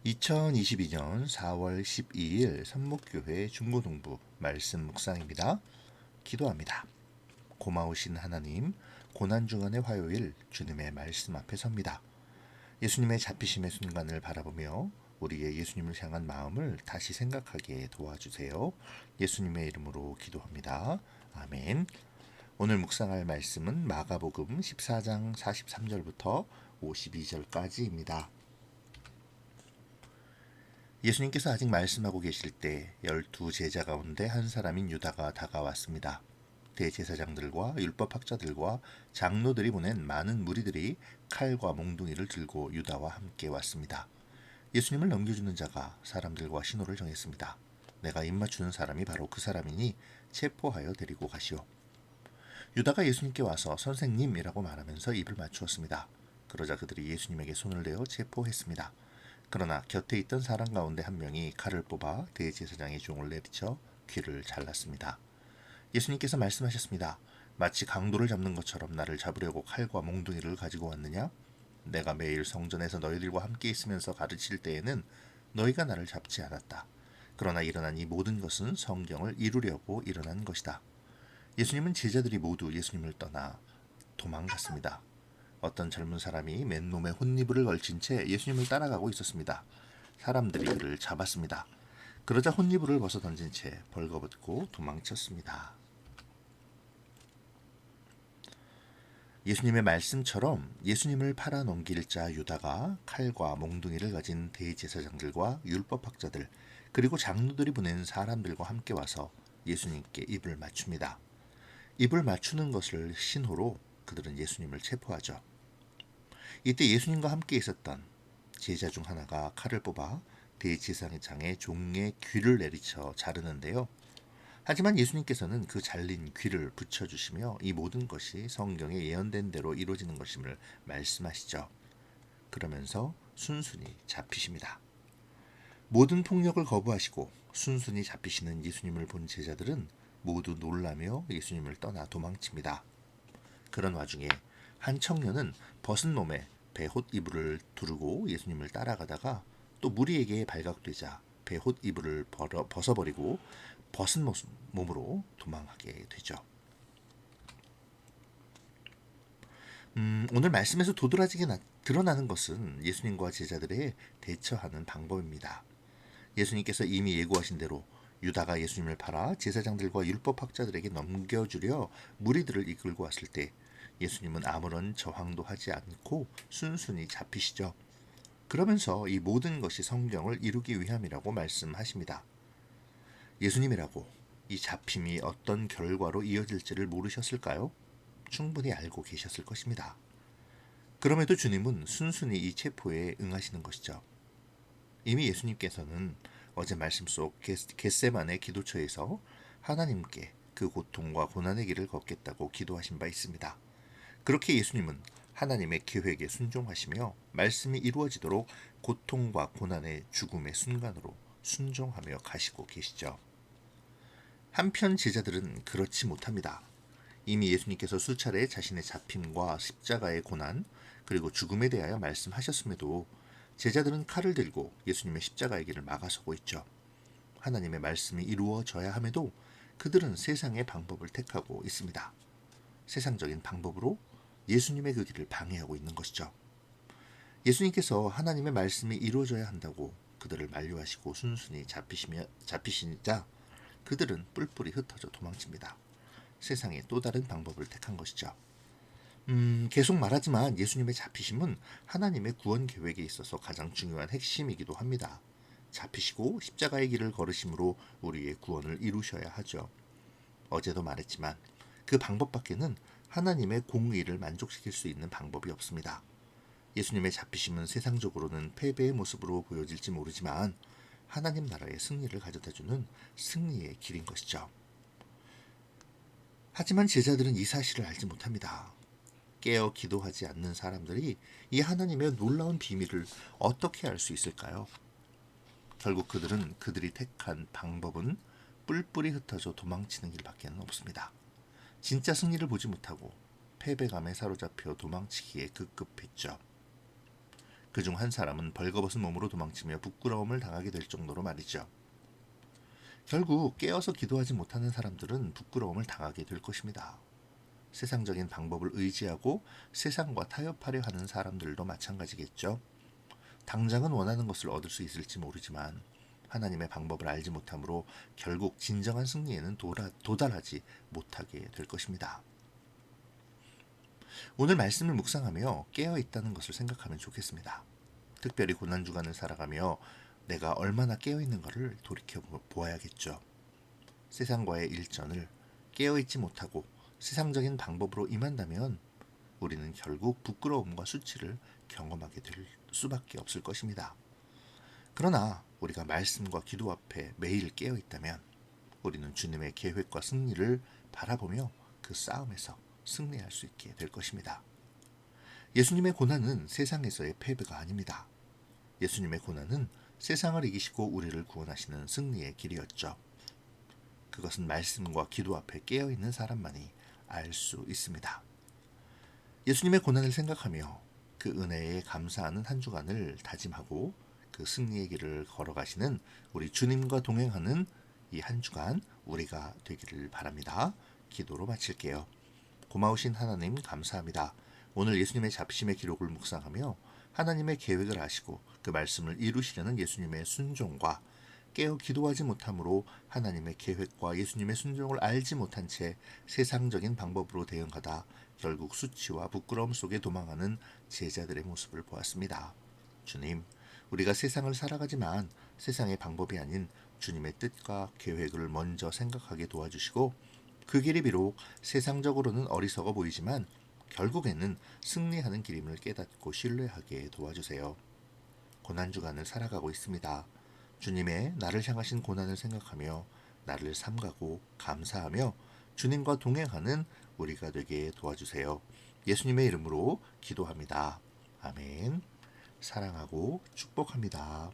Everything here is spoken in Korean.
2022년 4월 12일 삼목교회 중고등부 말씀 묵상입니다. 기도합니다. 고마우신 하나님, 고난주간의 화요일 주님의 말씀 앞에 섭니다. 예수님의 잡히심의 순간을 바라보며 우리의 예수님을 향한 마음을 다시 생각하게 도와주세요. 예수님의 이름으로 기도합니다. 아멘. 오늘 묵상할 말씀은 마가복음 14장 43절부터 52절까지입니다. 예수님께서 아직 말씀하고 계실 때 12제자 가운데 한 사람인 유다가 다가왔습니다. 대제사장들과 율법학자들과 장로들이 보낸 많은 무리들이 칼과 몽둥이를 들고 유다와 함께 왔습니다. 예수님을 넘겨주는 자가 사람들과 신호를 정했습니다. 내가 입맞추는 사람이 바로 그 사람이니 체포하여 데리고 가시오. 유다가 예수님께 와서 선생님이라고 말하면서 입을 맞추었습니다. 그러자 그들이 예수님에게 손을 대어 체포했습니다. 그러나 곁에 있던 사람 가운데 한 명이 칼을 뽑아 대제사장의 종을 내리쳐 귀를 잘랐습니다. 예수님께서 말씀하셨습니다. 마치 강도를 잡는 것처럼 나를 잡으려고 칼과 몽둥이를 가지고 왔느냐? 내가 매일 성전에서 너희들과 함께 있으면서 가르칠 때에는 너희가 나를 잡지 않았다. 그러나 일어난 이 모든 것은 성경을 이루려고 일어난 것이다. 예수님은 제자들이 모두 예수님을 떠나 도망갔습니다. 어떤 젊은 사람이 맨몸에 혼이불을 걸친 채 예수님을 따라가고 있었습니다. 사람들이 그를 잡았습니다. 그러자 혼이불을 벗어 던진 채 벌거벗고 도망쳤습니다. 예수님의 말씀처럼 예수님을 팔아 넘길 자 유다가 칼과 몽둥이를 가진 대제사장들과 율법학자들 그리고 장로들이 보낸 사람들과 함께 와서 예수님께 입을 맞춥니다. 입을 맞추는 것을 신호로 그들은 예수님을 체포하죠. 이때 예수님과 함께 있었던 제자 중 하나가 칼을 뽑아 대제사장의 종의 귀를 내리쳐 자르는데요. 하지만 예수님께서는 그 잘린 귀를 붙여주시며 이 모든 것이 성경에 예언된 대로 이루어지는 것임을 말씀하시죠. 그러면서 순순히 잡히십니다. 모든 폭력을 거부하시고 순순히 잡히시는 예수님을 본 제자들은 모두 놀라며 예수님을 떠나 도망칩니다. 그런 와중에 한 청년은 벗은 몸에 베옷 이불을 두르고 예수님을 따라가다가 또 무리에게 발각되자 베옷 이불을 벗어버리고 벗은 몸으로 도망하게 되죠. 오늘 말씀에서 도드라지게 드러나는 것은 예수님과 제자들의 대처하는 방법입니다. 예수님께서 이미 예고하신 대로 유다가 예수님을 팔아 제사장들과 율법학자들에게 넘겨주려 무리들을 이끌고 왔을 때 예수님은 아무런 저항도 하지 않고 순순히 잡히시죠. 그러면서 이 모든 것이 성경을 이루기 위함이라고 말씀하십니다. 예수님이라고 이 잡힘이 어떤 결과로 이어질지를 모르셨을까요? 충분히 알고 계셨을 것입니다. 그럼에도 주님은 순순히 이 체포에 응하시는 것이죠. 이미 예수님께서는 어제 말씀 속 겟세마네 기도처에서 하나님께 그 고통과 고난의 길을 걷겠다고 기도하신 바 있습니다. 그렇게 예수님은 하나님의 계획에 순종하시며 말씀이 이루어지도록 고통과 고난의 죽음의 순간으로 순종하며 가시고 계시죠. 한편 제자들은 그렇지 못합니다. 이미 예수님께서 수차례 자신의 잡힘과 십자가의 고난 그리고 죽음에 대하여 말씀하셨음에도 제자들은 칼을 들고 예수님의 십자가의 길을 막아서고 있죠. 하나님의 말씀이 이루어져야 함에도 그들은 세상의 방법을 택하고 있습니다. 세상적인 방법으로 예수님의 그 길을 방해하고 있는 것이죠. 예수님께서 하나님의 말씀이 이루어져야 한다고 그들을 만류하시고 순순히 잡히시자 그들은 뿔뿔이 흩어져 도망칩니다. 세상의 또 다른 방법을 택한 것이죠. 계속 말하지만 예수님의 잡히심은 하나님의 구원 계획에 있어서 가장 중요한 핵심이기도 합니다. 잡히시고 십자가의 길을 걸으심으로 우리의 구원을 이루셔야 하죠. 어제도 말했지만 그 방법밖에는 하나님의 공의를 만족시킬 수 있는 방법이 없습니다. 예수님의 잡히심은 세상적으로는 패배의 모습으로 보여질지 모르지만 하나님 나라의 승리를 가져다주는 승리의 길인 것이죠. 하지만 제자들은 이 사실을 알지 못합니다. 깨어 기도하지 않는 사람들이 이 하나님의 놀라운 비밀을 어떻게 알 수 있을까요? 결국 그들이 택한 방법은 뿔뿔이 흩어져 도망치는 길밖에 없습니다. 진짜 승리를 보지 못하고 패배감에 사로잡혀 도망치기에 급급했죠. 그중 한 사람은 벌거벗은 몸으로 도망치며 부끄러움을 당하게 될 정도로 말이죠. 결국 깨어서 기도하지 못하는 사람들은 부끄러움을 당하게 될 것입니다. 세상적인 방법을 의지하고 세상과 타협하려 하는 사람들도 마찬가지겠죠. 당장은 원하는 것을 얻을 수 있을지 모르지만 하나님의 방법을 알지 못하므로 결국 진정한 승리에는 도달하지 못하게 될 것입니다. 오늘 말씀을 묵상하며 깨어있다는 것을 생각하면 좋겠습니다. 특별히 고난주간을 살아가며 내가 얼마나 깨어있는가를 돌이켜 보아야겠죠. 세상과의 일전을 깨어있지 못하고 세상적인 방법으로 임한다면 우리는 결국 부끄러움과 수치를 경험하게 될 수밖에 없을 것입니다. 그러나 우리가 말씀과 기도 앞에 매일 깨어있다면 우리는 주님의 계획과 승리를 바라보며 그 싸움에서 승리할 수 있게 될 것입니다. 예수님의 고난은 세상에서의 패배가 아닙니다. 예수님의 고난은 세상을 이기시고 우리를 구원하시는 승리의 길이었죠. 그것은 말씀과 기도 앞에 깨어있는 사람만이 알 수 있습니다. 예수님의 고난을 생각하며 그 은혜에 감사하는 한 주간을 다짐하고 그 승리의 길을 걸어가시는 우리 주님과 동행하는 이 한 주간 우리가 되기를 바랍니다. 기도로 마칠게요. 고마우신 하나님 감사합니다. 오늘 예수님의 잡심의 기록을 묵상하며 하나님의 계획을 아시고 그 말씀을 이루시려는 예수님의 순종과 깨어 기도하지 못함으로 하나님의 계획과 예수님의 순종을 알지 못한 채 세상적인 방법으로 대응하다 결국 수치와 부끄러움 속에 도망하는 제자들의 모습을 보았습니다. 주님, 우리가 세상을 살아가지만 세상의 방법이 아닌 주님의 뜻과 계획을 먼저 생각하게 도와주시고 그 길이 비록 세상적으로는 어리석어 보이지만 결국에는 승리하는 길임을 깨닫고 신뢰하게 도와주세요. 고난주간을 살아가고 있습니다. 주님의 나를 향하신 고난을 생각하며 나를 삼가고 감사하며 주님과 동행하는 우리가 되게 도와주세요. 예수님의 이름으로 기도합니다. 아멘. 사랑하고 축복합니다.